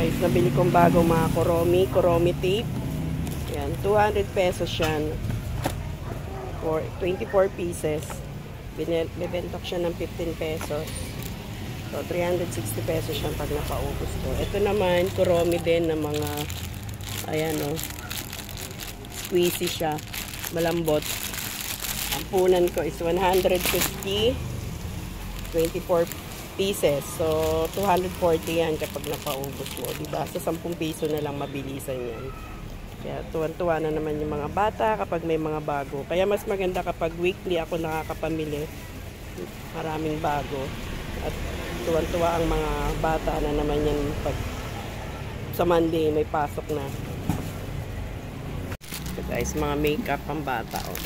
guys, nabili kong bagong mga Kuromi tape. Yan, 200 pesos yan. For 24 pieces. Bibenta ko siya ng 15 pesos. So, 360 pesos yan pag napaubos ko. Ito naman, Kuromi din na mga, ayan o, squeezy siya. Malambot. Ang punan ko is 150. 24 pieces. So, 240 yan kapag napaubos mo. Diba? Sa 10 piso na lang mabilisan yan. Kaya tuwan-tuwa na naman yung mga bata kapag may mga bago. Kaya mas maganda kapag weekly ako nakakapamili. Maraming bago. At tuwan-tuwa ang mga bata na naman yan pag sa Monday may pasok na. So guys, mga makeup pang bata. Oh.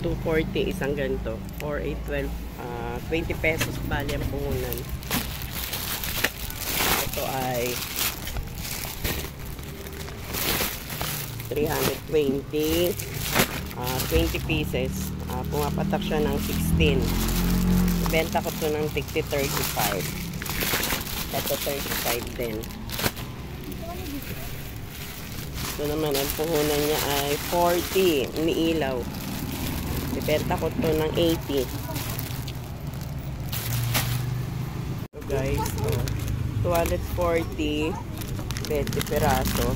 240 isang ganito. 4, 8, 12. 20 pesos bali ang puhunan. Ito ay 320. 20 pieces. Pumapatak siya ng 16. Benta ko to ng 35. Ito 35 din. Ito naman ang puhunan niya ay 40. Umiilaw. Ibenta ko to ng 80. So guys, 240 20 peraso.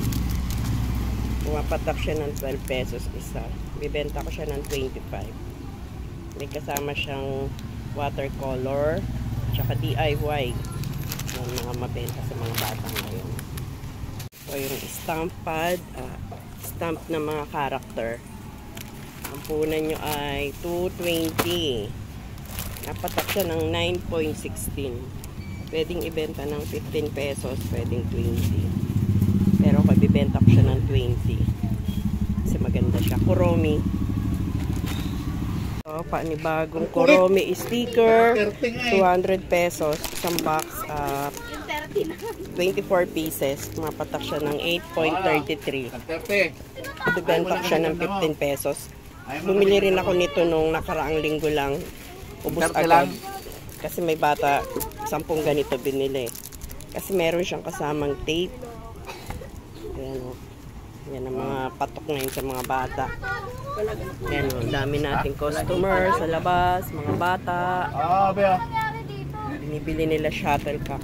Pumapatak siya ng 12 pesos isa. Bibenta ko siya ng 25. May kasama siyang watercolor tsaka DIY ng mga mabenta sa mga bata ngayon. So yung stamp pad, stamp na mga character. Ang punan nyo ay 220. Napatak siya ng 9.16. Pwedeng ibenta ng 15 pesos, pwedeng 20. Pero kung ibibenta ko siya ng 20. Kasi maganda siya. Kuromi. So, panibagong Kuromi sticker. 200 pesos. Isang box. 24 pieces. Mapatak siya ng 8.33. Ibibenta ko siya ng 15 pesos. Bumili rin ako nito nung nakaraang linggo lang. Ubus agad. Kasi may bata, 10 ganito binili. Kasi meron siyang kasamang tape. Ayan o. Yan ang mga patok ngayon sa mga bata. Ayan o. Dami nating customer sa labas, mga bata. Binibili nila shuttlecock.